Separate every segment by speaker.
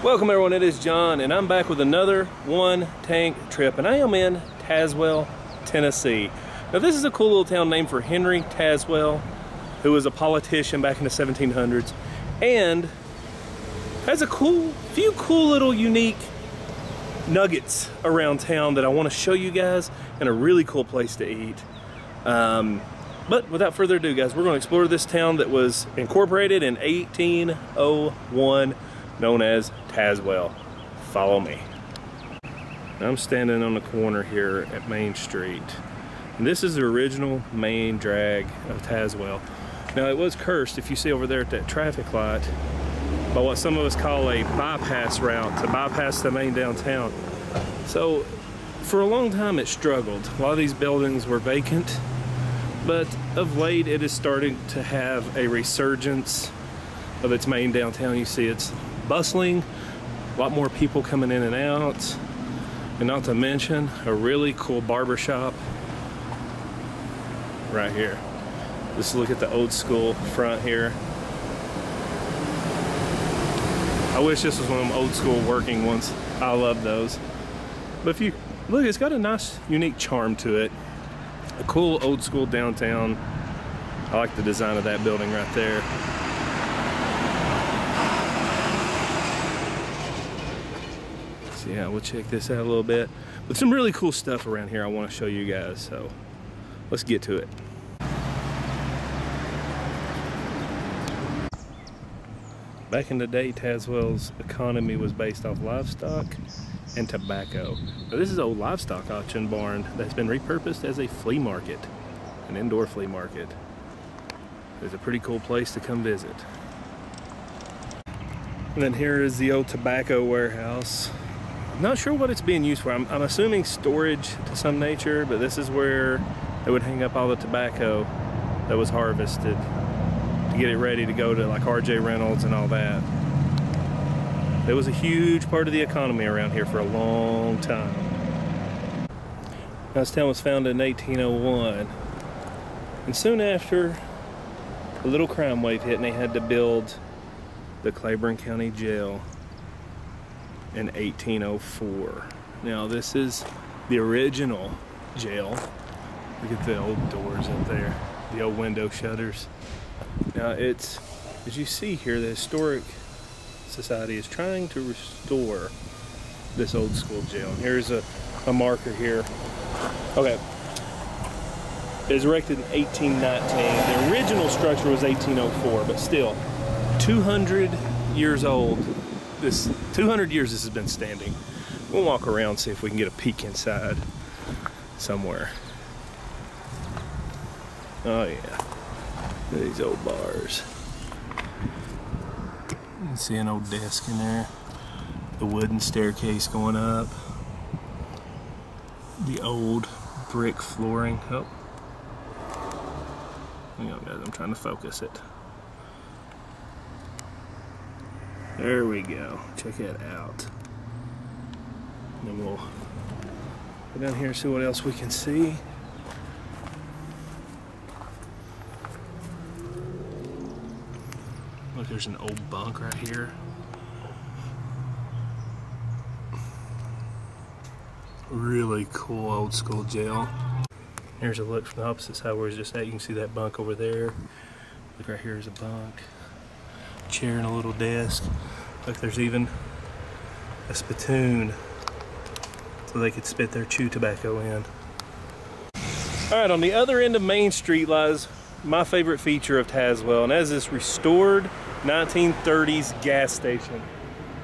Speaker 1: Welcome everyone, it is John, and I'm back with another one tank trip, and I am in Tazewell, Tennessee. Now this is a cool little town named for Henry Tazewell, who was a politician back in the 1700s, and has a few cool little unique nuggets around town that I want to show you guys, and a really cool place to eat. But without further ado, guys, we're going to explore this town that was incorporated in 1801, known as Tazewell. Follow me. I'm standing on the corner here at Main Street, and this is the original main drag of Tazewell. Now it was cursed, if you see over there at that traffic light, by what some of us call a bypass route to bypass the main downtown. So for a long time it struggled. A lot of these buildings were vacant, but of late it is starting to have a resurgence of its main downtown. You see it's bustling, a lot more people coming in and out, and not to mention a really cool barber shop right here. Just look at the old school front here. I wish this was one of them old school working ones. I love those. But if you look, it's got a nice unique charm to it. A cool old school downtown. I like the design of that building right there. So yeah, we'll check this out a little bit. But some really cool stuff around here I want to show you guys, so let's get to it. Back in the day, Tazewell's economy was based off livestock and tobacco. Now, this is an old livestock auction barn that's been repurposed as a flea market, an indoor flea market. It's a pretty cool place to come visit. And then here is the old tobacco warehouse. I'm not sure what it's being used for. I'm assuming storage to some nature, but this is where they would hang up all the tobacco that was harvested to get it ready to go to like RJ Reynolds and all that. It was a huge part of the economy around here for a long time. Now, this town was founded in 1801, and soon after, a little crime wave hit and they had to build the Claiborne County Jail in 1804. Now this is the original jail. Look at the old doors up there, the old window shutters. Now it's, as you see here, the Historic Society is trying to restore this old school jail. And here's a marker here. Okay. It was erected in 1819. The original structure was 1804, but still 200 years old. 200 years this has been standing. We'll walk around, see if we can get a peek inside somewhere. Oh yeah. Look at these old bars. You can see an old desk in there. The wooden staircase going up. The old brick flooring. Oh. Hang on guys, I'm trying to focus it. There we go. Check it out. And then we'll go down here and see what else we can see. Look, there's an old bunk right here. Really cool old school jail. Here's a look from the opposite side where it's just at. You can see that bunk over there. Look, right here is a bunk. Chair and a little desk. Look, there's even a spittoon so they could spit their chew tobacco in. All right, on the other end of Main Street lies my favorite feature of Tazewell, and that is this restored 1930s gas station.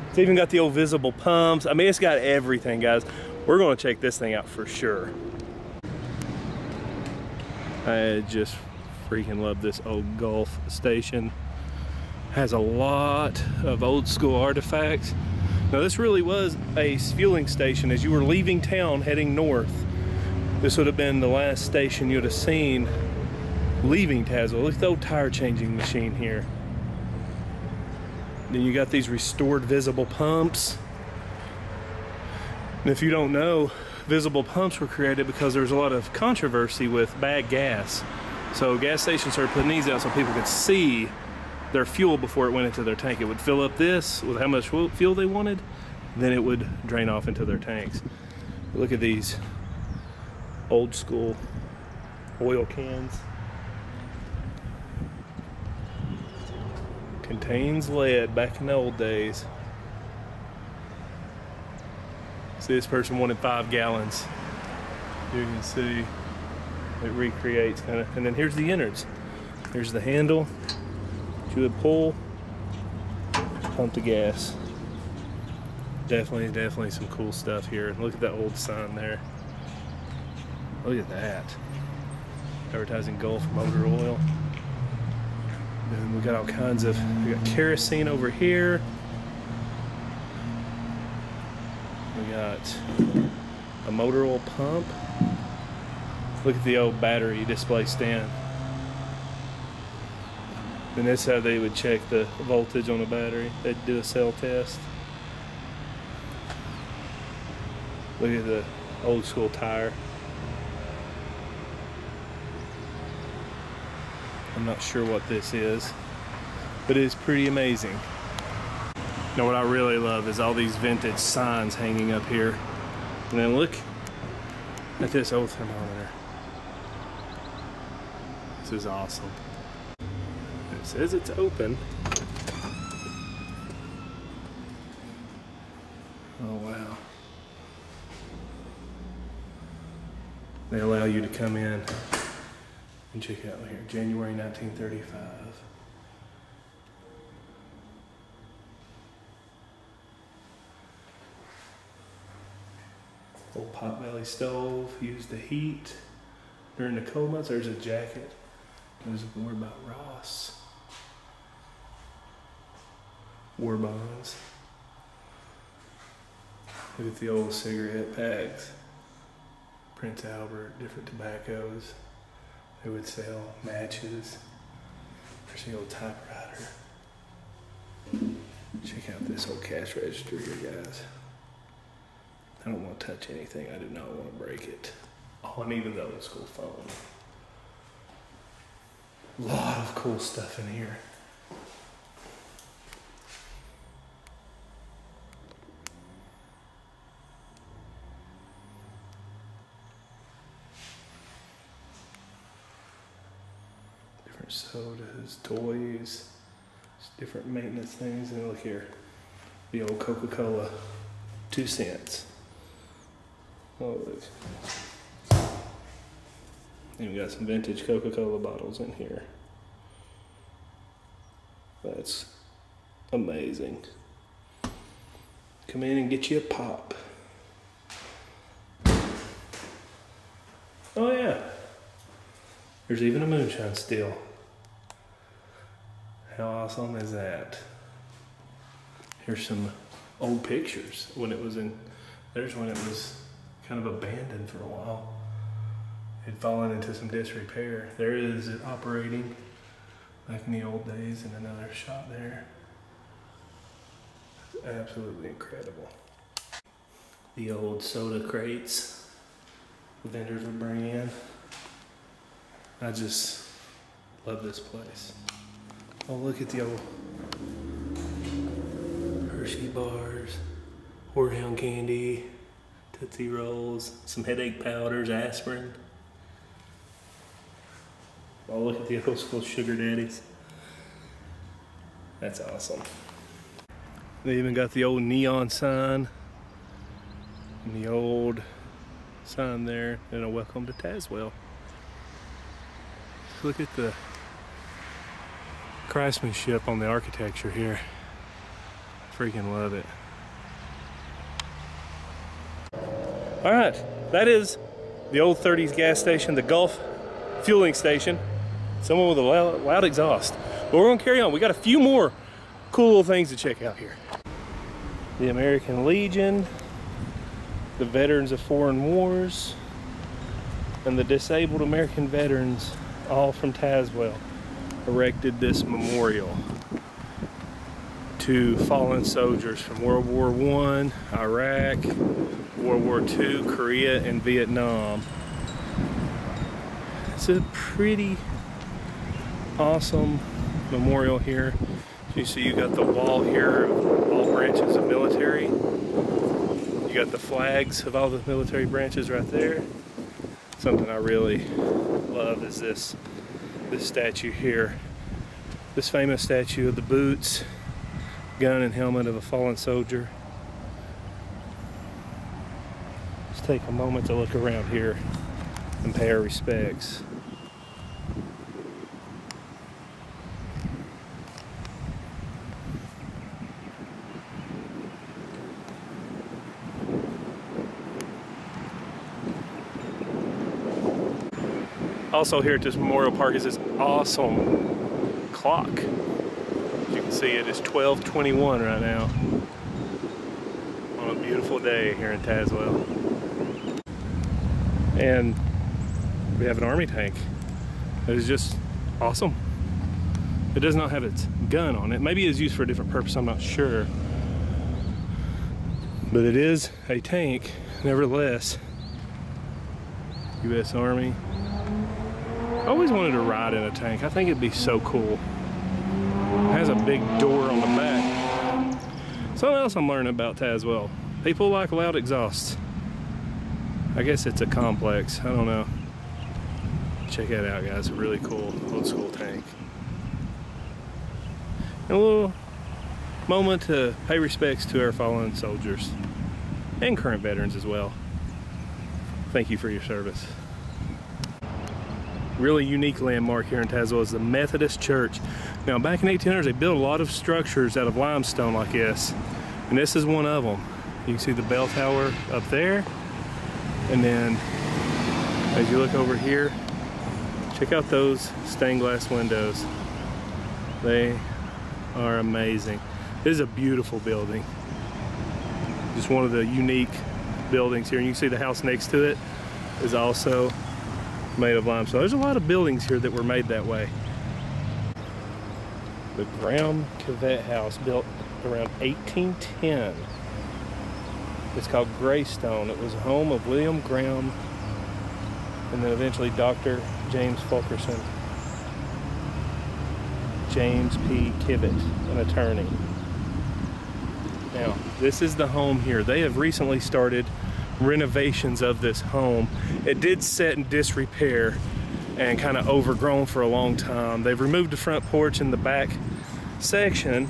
Speaker 1: It's even got the old visible pumps. I mean, it's got everything, guys. We're gonna check this thing out for sure. I just freaking love this old Gulf station. Has a lot of old school artifacts. Now this really was a fueling station. As you were leaving town heading north, this would have been the last station you'd have seen leaving Tazewell. Look at the old tire changing machine here. Then you got these restored visible pumps. And if you don't know, visible pumps were created because there was a lot of controversy with bad gas. So gas stations started putting these out so people could see their fuel before it went into their tank. It would fill up this with how much fuel they wanted, then it would drain off into their tanks. Look at these old school oil cans. Contains lead back in the old days. See, this person wanted 5 gallons. You can see it recreates kind of, and then here's the innards. Here's the handle. You would pull, pump the gas. Definitely some cool stuff here. Look at that old sign there. Look at that. Advertising Gulf motor oil. And we got all kinds of, we got kerosene over here. We got a motor oil pump. Look at the old battery display stand. And that's how they would check the voltage on the battery. They'd do a cell test. Look at the old school tire. I'm not sure what this is, but it's pretty amazing. Now what I really love is all these vintage signs hanging up here. And then look at this old thermometer. This is awesome. It says it's open. Oh wow. They allow you to come in and check out here, January 1935. Old potbelly stove, used to heat during the cold months. There's a jacket. There's more about Ross. War bonds. Look at the old cigarette packs. Prince Albert, different tobaccos. They would sell matches. There's the old typewriter. Check out this old cash register here, guys. I don't want to touch anything. I do not want to break it. Oh, and even the old school phone. A lot of cool stuff in here. Different sodas, toys, different maintenance things. And look here, the old Coca-Cola, 2 cents. Oh, look. And we got some vintage Coca-Cola bottles in here. That's amazing. Come in and get you a pop. Oh yeah. There's even a moonshine still. How awesome is that? Here's some old pictures when it was in, there's when it was kind of abandoned for a while. It'd fallen into some disrepair. There it is, it operating like in the old days, and another shot there. It's absolutely incredible. The old soda crates the vendors would bring in. I just love this place. Oh, look at the old Hershey bars, Horehound candy, Tootsie Rolls, some headache powders, aspirin. Oh, look at the old school sugar daddies. That's awesome. They even got the old neon sign and the old sign there, and a welcome to Tazewell. Look at the craftsmanship on the architecture here. Freaking love it. All right, that is the old 30s gas station, the Gulf fueling station. Someone with a loud exhaust. But we're gonna carry on. We got a few more cool little things to check out here. The American Legion, the Veterans of Foreign Wars, and the disabled American veterans, all from Tazewell, erected this memorial to fallen soldiers from World War I, Iraq, World War II, Korea, and Vietnam. It's a pretty awesome memorial here. You see you got the wall here of all branches of military. You got the flags of all the military branches right there. Something I really love is this statue here. This famous statue of the boots, gun and helmet of a fallen soldier. Let's take a moment to look around here and pay our respects. Also here at this memorial park is this awesome clock. As you can see, it is 12:21 right now on a beautiful day here in Tazewell. And we have an army tank. It is just awesome. It does not have its gun on it. Maybe it's used for a different purpose, I'm not sure. But it is a tank, nevertheless. U.S. Army. I always wanted to ride in a tank. I think it'd be so cool. It has a big door on the back. Something else I'm learning about Tazewell. People like loud exhausts. I guess it's a complex. I don't know. Check that out, guys. A really cool old school tank. And a little moment to pay respects to our fallen soldiers and current veterans as well. Thank you for your service. Really unique landmark here in Tazewell is the Methodist Church. Now back in the 1800s they built a lot of structures out of limestone like this, and this is one of them. You can see the bell tower up there, and then as you look over here, check out those stained glass windows. They are amazing. This is a beautiful building. Just one of the unique buildings here, and you can see the house next to it is also made of limestone. There's a lot of buildings here that were made that way. The Graham Cavett House, built around 1810. It's called Greystone. It was a home of William Graham and then eventually Dr. James Fulkerson. James P. Kivett, an attorney. Now, this is the home here. They have recently started renovations of this home. It did sit in disrepair and kind of overgrown for a long time. They've removed the front porch in the back section.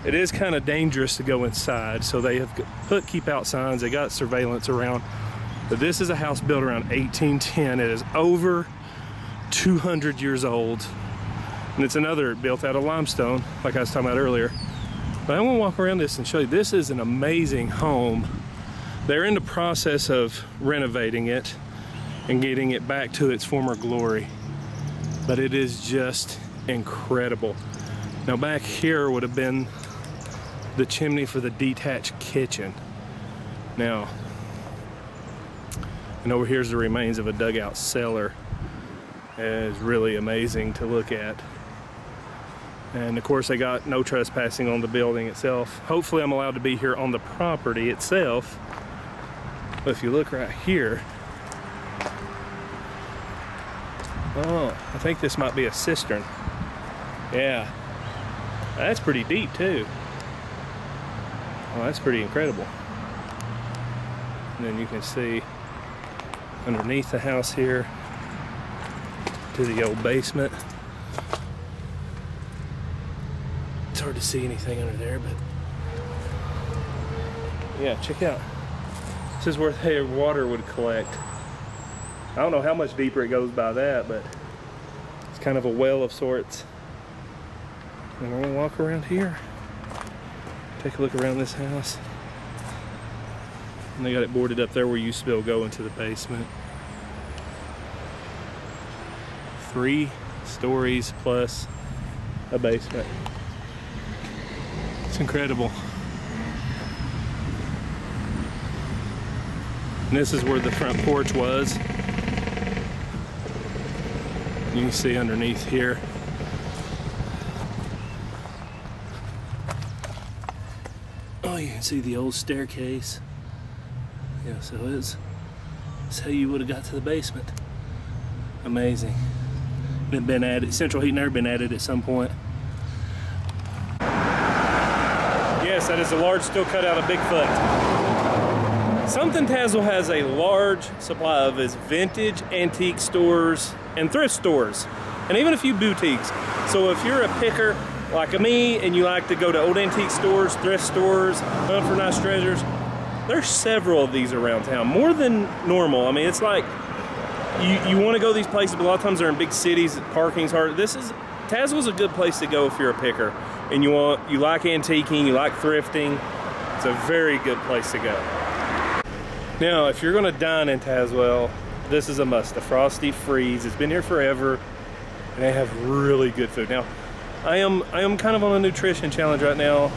Speaker 1: It is kind of dangerous to go inside, so they have put keep out signs. They got surveillance around. But this is a house built around 1810. It is over 200 years old. And it's another built out of limestone, like I was talking about earlier. But I want to walk around this and show you, this is an amazing home. They're in the process of renovating it and getting it back to its former glory. But it is just incredible. Now back here would have been the chimney for the detached kitchen. Now, and over here's the remains of a dugout cellar. It is really amazing to look at. And of course they got no trespassing on the building itself. Hopefully I'm allowed to be here on the property itself. But if you look right here, oh, I think this might be a cistern. Yeah, that's pretty deep too. Oh, that's pretty incredible. And then you can see underneath the house here to the old basement. It's hard to see anything under there, but yeah, check out. This is where their water would collect. I don't know how much deeper it goes by that, but it's kind of a well of sorts. And we're gonna walk around here. Take a look around this house. And they got it boarded up there where you used to be able to go into the basement. 3 stories plus a basement. It's incredible. And this is where the front porch was. You can see underneath here. Oh, you can see the old staircase. Yeah, so it's how you would have got to the basement. Amazing. And been added. Central heating air been added at some point. Yes, that is a large steel cutout of Bigfoot. Something Tazewell has a large supply of is vintage antique stores and thrift stores, and even a few boutiques. So if you're a picker like me and you like to go to old antique stores, thrift stores, hunt for nice treasures, there's several of these around town, more than normal. I mean, it's like you want to go to these places, but a lot of times they're in big cities, parking's hard. Tazewell's a good place to go if you're a picker and you like antiquing, you like thrifting. It's a very good place to go. Now, if you're gonna dine in Tazewell, this is a must. The Frosty Freeze. It's been here forever, and they have really good food. Now, I am kind of on a nutrition challenge right now.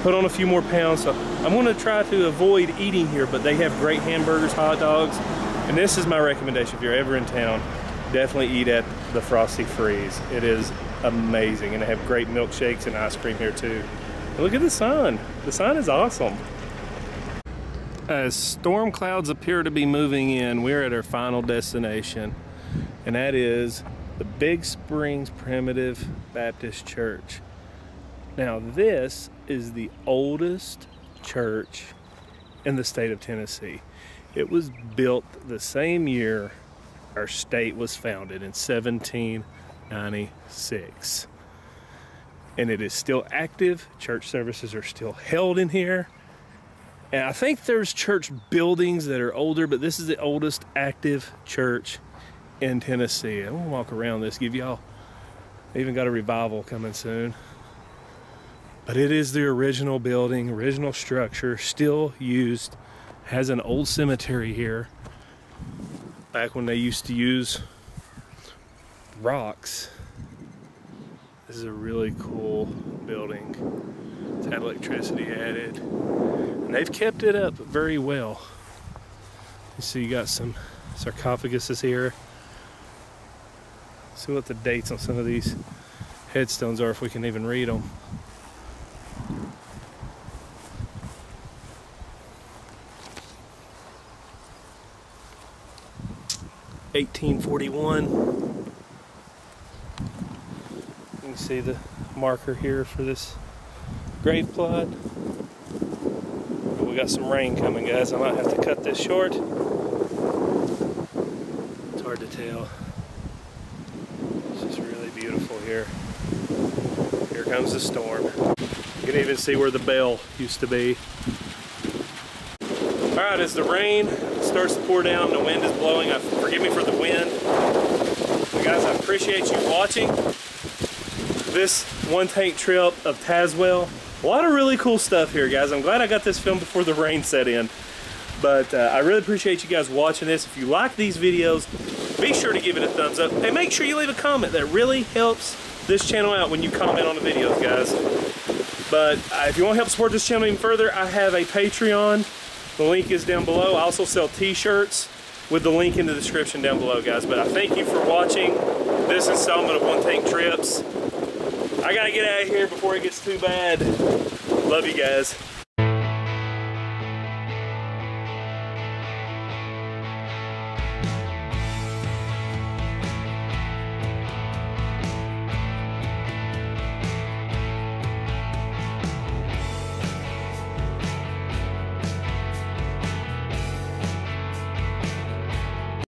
Speaker 1: Put on a few more pounds, so I'm gonna try to avoid eating here, but they have great hamburgers, hot dogs, and this is my recommendation if you're ever in town. Definitely eat at the Frosty Freeze. It is amazing, and they have great milkshakes and ice cream here too. And look at the sun. The sun is awesome. As storm clouds appear to be moving in, we're at our final destination, and that is the Big Springs Primitive Baptist Church. Now, this is the oldest church in the state of Tennessee. It was built the same year our state was founded, in 1796. And it is still active. Church services are still held in here. And I think there's church buildings that are older, but this is the oldest active church in Tennessee. I'm gonna walk around this, give y'all, they even got a revival coming soon. But it is the original building, original structure, still used. Has an old cemetery here, back when they used to use rocks. This is a really cool building. It's had electricity added, and they've kept it up very well. You see, you got some sarcophaguses here. See what the dates on some of these headstones are, if we can even read them. (1841). You can see the marker here for this grave plot. But we got some rain coming, guys. I might have to cut this short. It's hard to tell. It's just really beautiful here. Here comes the storm. You can even see where the bell used to be. All right, as the rain starts to pour down, the wind is blowing. Forgive me for the wind. But guys, I appreciate you watching this one tank trip of Tazewell. A lot of really cool stuff here, guys. I'm glad I got this filmed before the rain set in. But I really appreciate you guys watching this. If you like these videos, be sure to give it a thumbs up. And make sure you leave a comment. That really helps this channel out when you comment on the videos, guys. But if you want to help support this channel even further, I have a Patreon. The link is down below. I also sell t-shirts with the link in the description down below, guys. But I thank you for watching this installment of One Tank Trips. I gotta get out of here before it gets too bad. Love you guys.